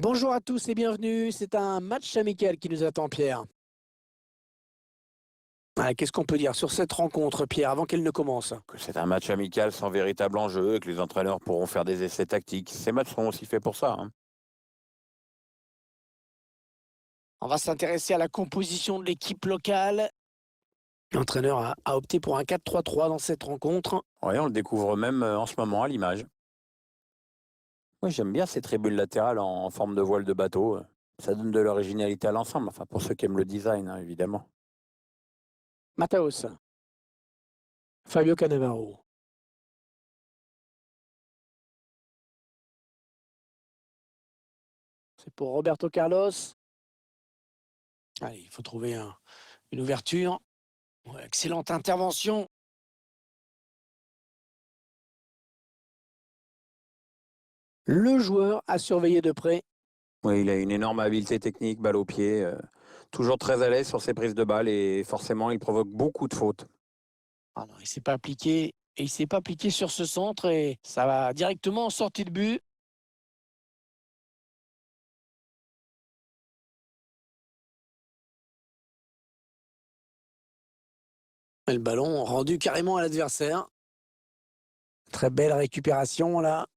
Bonjour à tous et bienvenue. C'est un match amical qui nous attend, Pierre. Qu'est-ce qu'on peut dire sur cette rencontre, Pierre, avant qu'elle ne commence? Que c'est un match amical sans véritable enjeu et que les entraîneurs pourront faire des essais tactiques. Ces matchs sont aussi faits pour ça, hein. On va s'intéresser à la composition de l'équipe locale. L'entraîneur a opté pour un 4-3-3 dans cette rencontre. Ouais, on le découvre même en ce moment à l'image. Oui, j'aime bien ces tribunes latérales en forme de voile de bateau. Ça donne de l'originalité à l'ensemble, enfin pour ceux qui aiment le design, hein, évidemment. Mataos, Fabio Cannavaro. C'est pour Roberto Carlos. Allez, il faut trouver une ouverture. Ouais, excellente intervention. Le joueur a surveillé de près. Oui, il a une énorme habileté technique, balle au pied, toujours très à l'aise sur ses prises de balles et forcément il provoque beaucoup de fautes. Ah non, il s'est pas appliqué. Et il s'est pas appliqué sur ce centre et ça va directement en sortie de but. Et le ballon rendu carrément à l'adversaire. Très belle récupération là.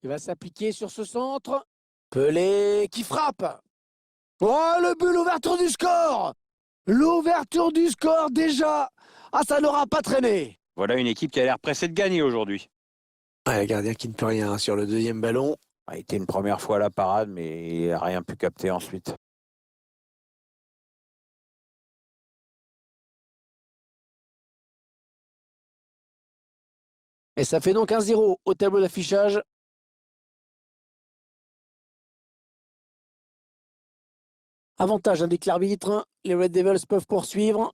Il va s'appliquer sur ce centre. Pelé qui frappe. Oh, le but, l'ouverture du score. L'ouverture du score déjà. Ah, ça n'aura pas traîné. Voilà une équipe qui a l'air pressée de gagner aujourd'hui. Le gardien qui ne peut rien sur le deuxième ballon. A été une première fois à la parade, mais il n'a rien pu capter ensuite. Et ça fait donc 1-0 au tableau d'affichage. Avantage indique l'arbitre. Les Red Devils peuvent poursuivre.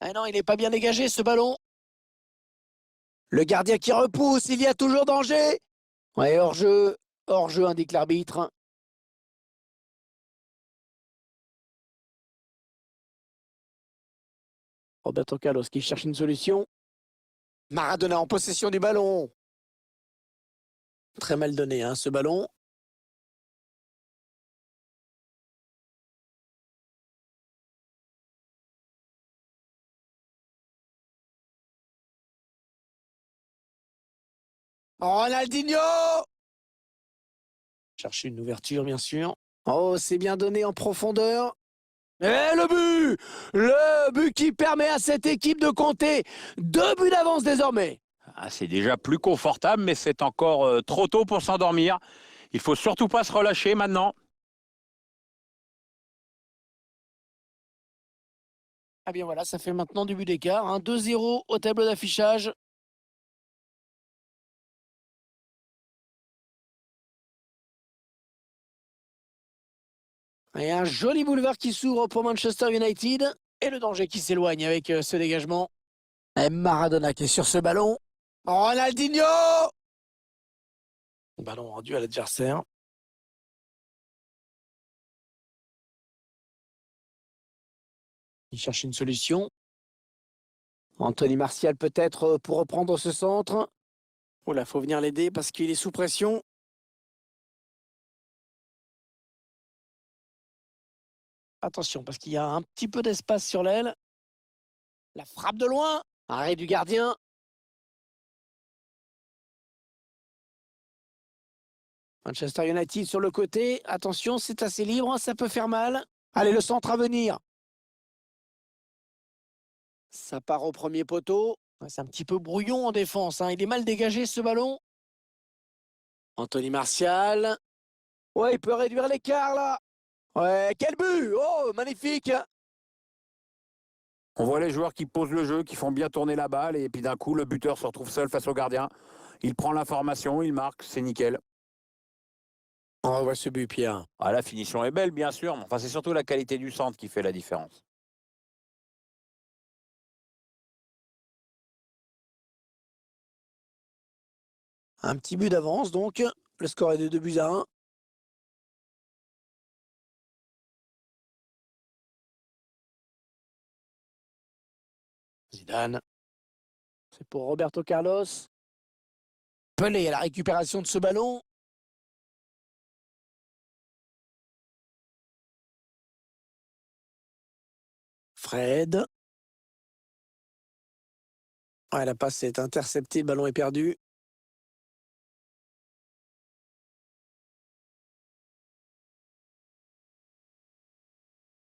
Ah non, il n'est pas bien dégagé ce ballon. Le gardien qui repousse, il y a toujours danger. Ouais, hors-jeu indique l'arbitre. Roberto Carlos qui cherche une solution. Maradona en possession du ballon. Très mal donné, hein, ce ballon. Ronaldinho! Chercher une ouverture, bien sûr. Oh, c'est bien donné en profondeur. Et le but! Le but qui permet à cette équipe de compter 2 buts d'avance désormais. Ah, c'est déjà plus confortable, mais c'est encore trop tôt pour s'endormir. Il faut surtout pas se relâcher maintenant. Ah bien voilà, ça fait maintenant du but d'écart. 2-0 au tableau d'affichage. Et un joli boulevard qui s'ouvre pour Manchester United. Et le danger qui s'éloigne avec ce dégagement. Et Maradona qui est sur ce ballon. Ronaldinho! Ballon rendu à l'adversaire. Il cherche une solution. Anthony Martial peut-être pour reprendre ce centre. Oh là, faut venir l'aider parce qu'il est sous pression. Attention, parce qu'il y a un petit peu d'espace sur l'aile. La frappe de loin. Arrêt du gardien. Manchester United sur le côté. Attention, c'est assez libre, ça peut faire mal. Allez, le centre à venir. Ça part au premier poteau. Ouais, c'est un petit peu brouillon en défense, hein. Il est mal dégagé ce ballon. Anthony Martial. Ouais, il peut réduire l'écart là. Ouais, quel but! Oh, magnifique! On voit les joueurs qui posent le jeu, qui font bien tourner la balle, et puis d'un coup, le buteur se retrouve seul face au gardien. Il prend l'information, il marque, c'est nickel. On revoit ce but, Pierre. Ah, la finition est belle, bien sûr, mais enfin, c'est surtout la qualité du centre qui fait la différence. Un petit but d'avance donc. Le score est de 2-1. Zidane. C'est pour Roberto Carlos. Pelé à la récupération de ce ballon. Fred. Ouais, la passe est interceptée, le ballon est perdu.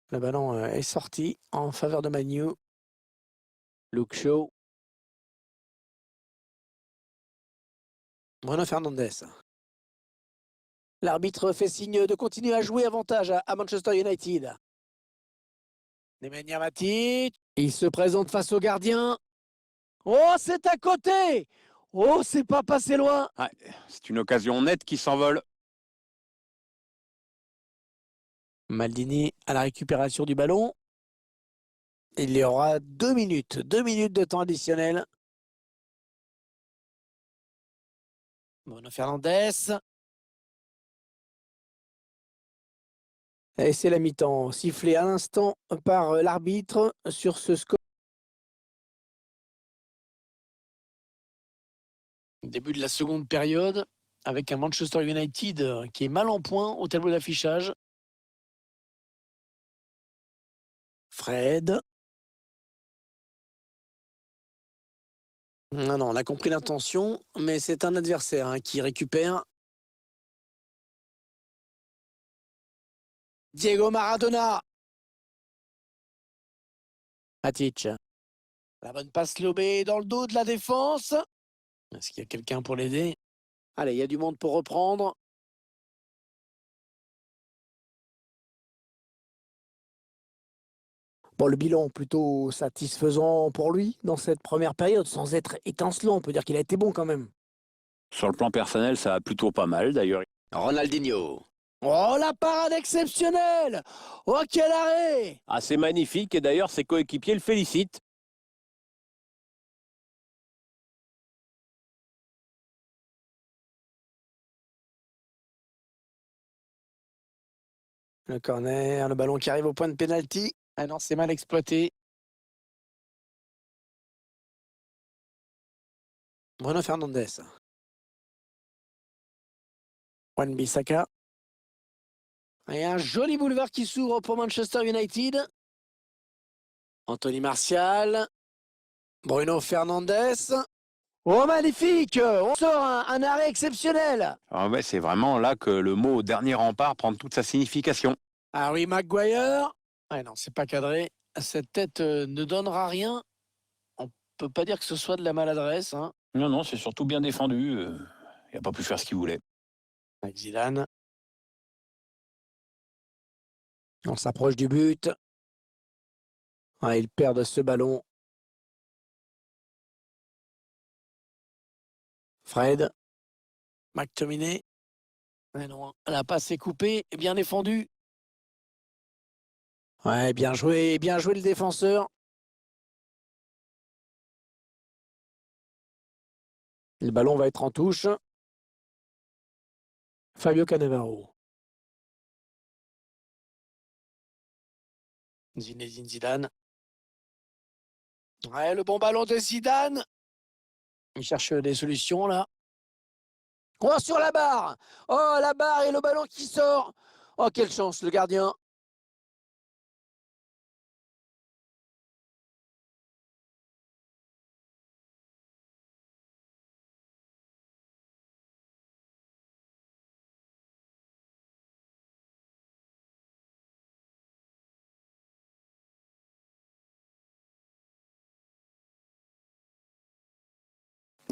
Le ballon est sorti en faveur de Man U. Luke Shaw. Bruno Fernandes. L'arbitre fait signe de continuer à jouer avantage à Manchester United. Nemanja Matic. Il se présente face au gardien. Oh, c'est à côté! Oh, c'est pas passé loin! Ouais, c'est une occasion nette qui s'envole. Maldini à la récupération du ballon. Il y aura 2 minutes. 2 minutes de temps additionnel. Bruno Fernandes. Et c'est la mi-temps, sifflé à l'instant par l'arbitre sur ce score. Début de la seconde période, avec un Manchester United qui est mal en point au tableau d'affichage. Fred. Non, on a compris l'intention, mais c'est un adversaire qui récupère. Diego Maradona. Matic. La bonne passe lobée dans le dos de la défense. Est-ce qu'il y a quelqu'un pour l'aider? Allez, il y a du monde pour reprendre. Bon, le bilan plutôt satisfaisant pour lui dans cette première période, sans être étincelant. On peut dire qu'il a été bon quand même. Sur le plan personnel, ça va plutôt pas mal d'ailleurs. Ronaldinho. Oh, la parade exceptionnelle! Oh, quel arrêt! Ah, c'est magnifique et d'ailleurs ses coéquipiers le félicitent. Le corner, le ballon qui arrive au point de pénalty. Ah non, c'est mal exploité. Bruno Fernandes. Wan-Bissaka. Et un joli boulevard qui s'ouvre pour Manchester United. Anthony Martial. Bruno Fernandes. Oh, magnifique! On sort un arrêt exceptionnel. Ah ouais, c'est vraiment là que le mot dernier rempart prend toute sa signification. Harry Maguire. Ah non, c'est pas cadré. Cette tête ne donnera rien. On peut pas dire que ce soit de la maladresse. Non, non, c'est surtout bien défendu. Il n'a pas pu faire ce qu'il voulait. Avec Zidane. On s'approche du but. Ah, ils perdent ce ballon. Fred. McTominay. Mais non, la passe est coupée et bien défendue. Ouais, bien joué le défenseur. Le ballon va être en touche. Fabio Cannavaro. Zinedine Zidane. Ouais, le bon ballon de Zidane. Il cherche des solutions là. Oh, sur la barre! Oh, la barre et le ballon qui sort! Oh, quelle chance, le gardien!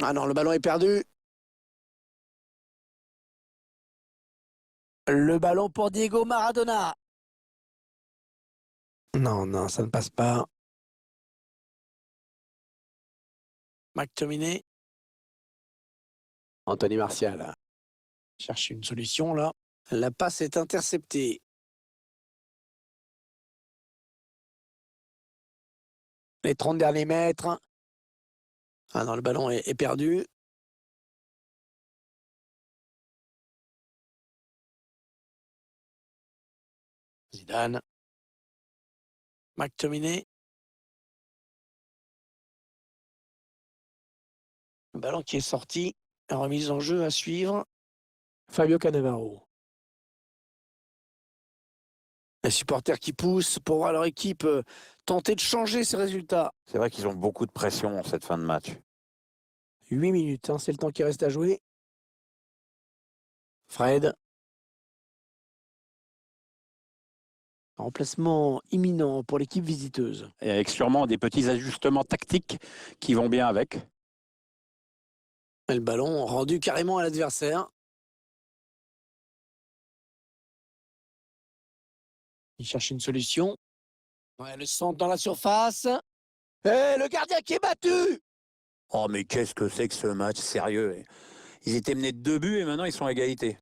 Ah non, le ballon est perdu. Le ballon pour Diego Maradona. Non, ça ne passe pas. McTominay. Anthony Martial. Cherche une solution là. La passe est interceptée. Les 30 derniers mètres. Ah non, le ballon est perdu. Zidane. McTominay. Le ballon qui est sorti. Remise en jeu à suivre. Fabio Cannavaro. Les supporters qui poussent pour voir leur équipe tenter de changer ses résultats. C'est vrai qu'ils ont beaucoup de pression en cette fin de match. 8 minutes, hein, c'est le temps qui reste à jouer. Fred. Remplacement imminent pour l'équipe visiteuse. Et avec sûrement des petits ajustements tactiques qui vont bien avec. Et le ballon rendu carrément à l'adversaire. Il cherche une solution. Ouais, le centre dans la surface. Et le gardien qui est battu. Oh mais qu'est-ce que c'est que ce match, sérieux. Ils étaient menés de 2 buts et maintenant ils sont à égalité.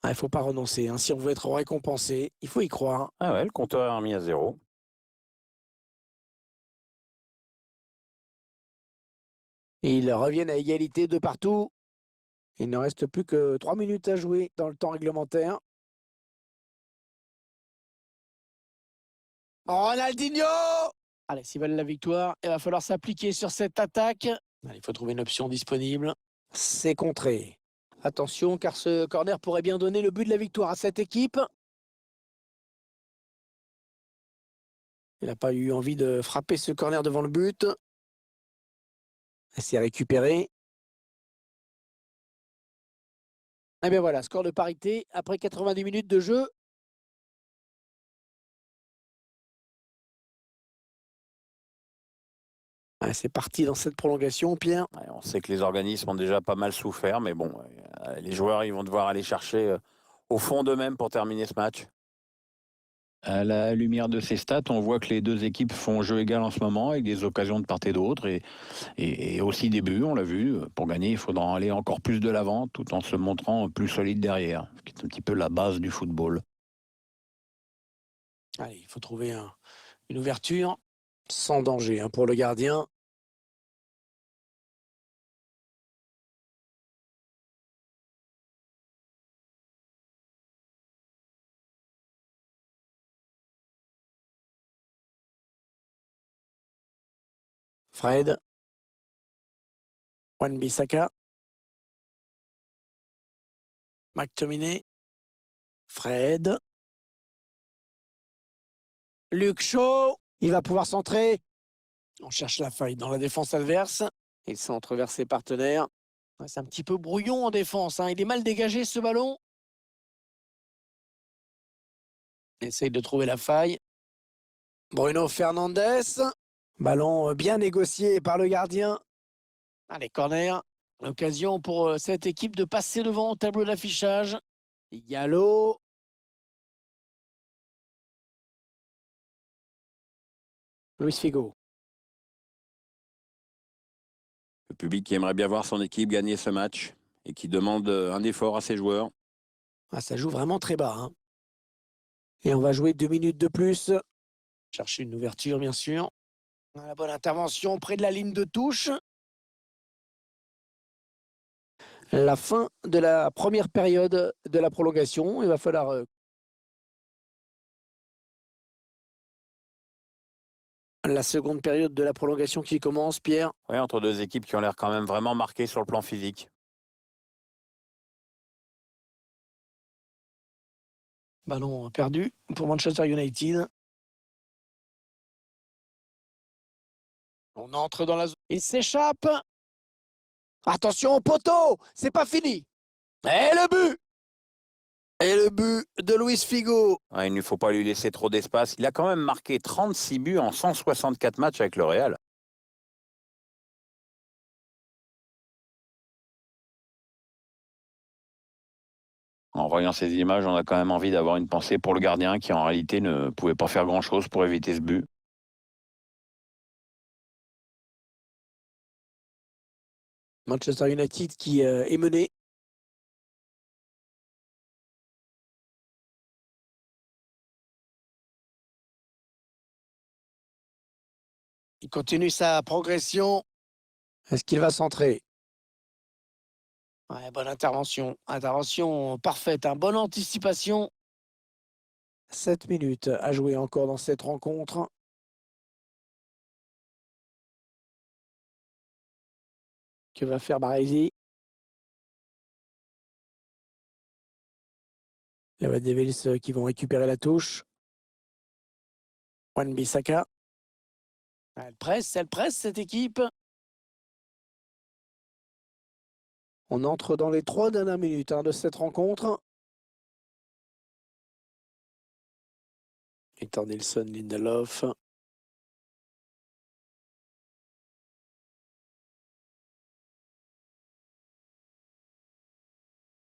Il ne faut pas renoncer, hein. Si on veut être récompensé, il faut y croire. Ah ouais, le compteur est remis à 0. Et ils reviennent à égalité de partout. Il ne reste plus que 3 minutes à jouer dans le temps réglementaire. Ronaldinho! Allez, s'ils veulent la victoire, il va falloir s'appliquer sur cette attaque. Allez, il faut trouver une option disponible. C'est contré. Attention, car ce corner pourrait bien donner le but de la victoire à cette équipe. Il n'a pas eu envie de frapper ce corner devant le but. C'est récupéré. Et bien voilà, score de parité après 90 minutes de jeu. C'est parti dans cette prolongation, Pierre. Ouais, on sait que les organismes ont déjà pas mal souffert, mais bon, les joueurs ils vont devoir aller chercher au fond d'eux-mêmes pour terminer ce match. À la lumière de ces stats, on voit que les deux équipes font jeu égal en ce moment, avec des occasions de part et d'autre, et aussi des buts, on l'a vu. Pour gagner, il faudra aller encore plus de l'avant, tout en se montrant plus solide derrière, ce qui est un petit peu la base du football. Allez, il faut trouver une ouverture sans danger, hein, pour le gardien. Fred. Wan-Bissaka. McTominay. Fred. Luke Shaw. Il va pouvoir centrer. On cherche la faille dans la défense adverse. Il centre vers ses partenaires. Ouais, c'est un petit peu brouillon en défense, hein. Il est mal dégagé ce ballon. Essaye de trouver la faille. Bruno Fernandes. Ballon bien négocié par le gardien. Allez, corner. L'occasion pour cette équipe de passer devant au tableau d'affichage. Diallo. Luis Figo. Le public qui aimerait bien voir son équipe gagner ce match et qui demande un effort à ses joueurs. Ça joue vraiment très bas, hein. Et on va jouer 2 minutes de plus. Chercher une ouverture, bien sûr. La bonne intervention près de la ligne de touche. La fin de la première période de la prolongation. Il va falloir la seconde période de la prolongation qui commence, Pierre. Oui, entre deux équipes qui ont l'air quand même vraiment marquées sur le plan physique. Ballon perdu pour Manchester United. On entre dans la zone. Il s'échappe. Attention au poteau. C'est pas fini. Et le but. Et le but de Luis Figo. Ouais, il ne faut pas lui laisser trop d'espace. Il a quand même marqué 36 buts en 164 matchs avec le Real. En voyant ces images, on a quand même envie d'avoir une pensée pour le gardien qui en réalité ne pouvait pas faire grand-chose pour éviter ce but. Manchester United qui est mené. Il continue sa progression. Est-ce qu'il va centrer? Ouais, bonne intervention. Intervention parfaite, hein. Bonne anticipation. 7 minutes à jouer encore dans cette rencontre. Que va faire Baresi? Les Red Devils qui vont récupérer la touche. Wan-Bissaka. Elle presse cette équipe. On entre dans les 3 dernières minutes de cette rencontre. Victor Nilsson, Lindelof.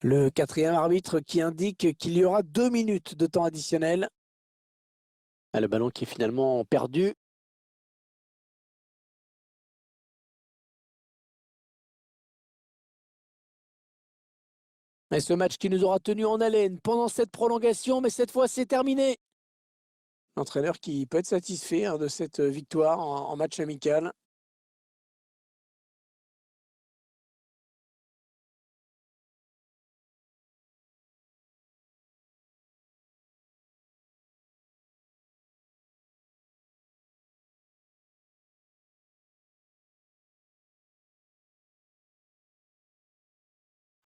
Le 4e arbitre qui indique qu'il y aura 2 minutes de temps additionnel. Le ballon qui est finalement perdu. Et ce match qui nous aura tenu en haleine pendant cette prolongation, mais cette fois c'est terminé. L'entraîneur qui peut être satisfait de cette victoire en match amical.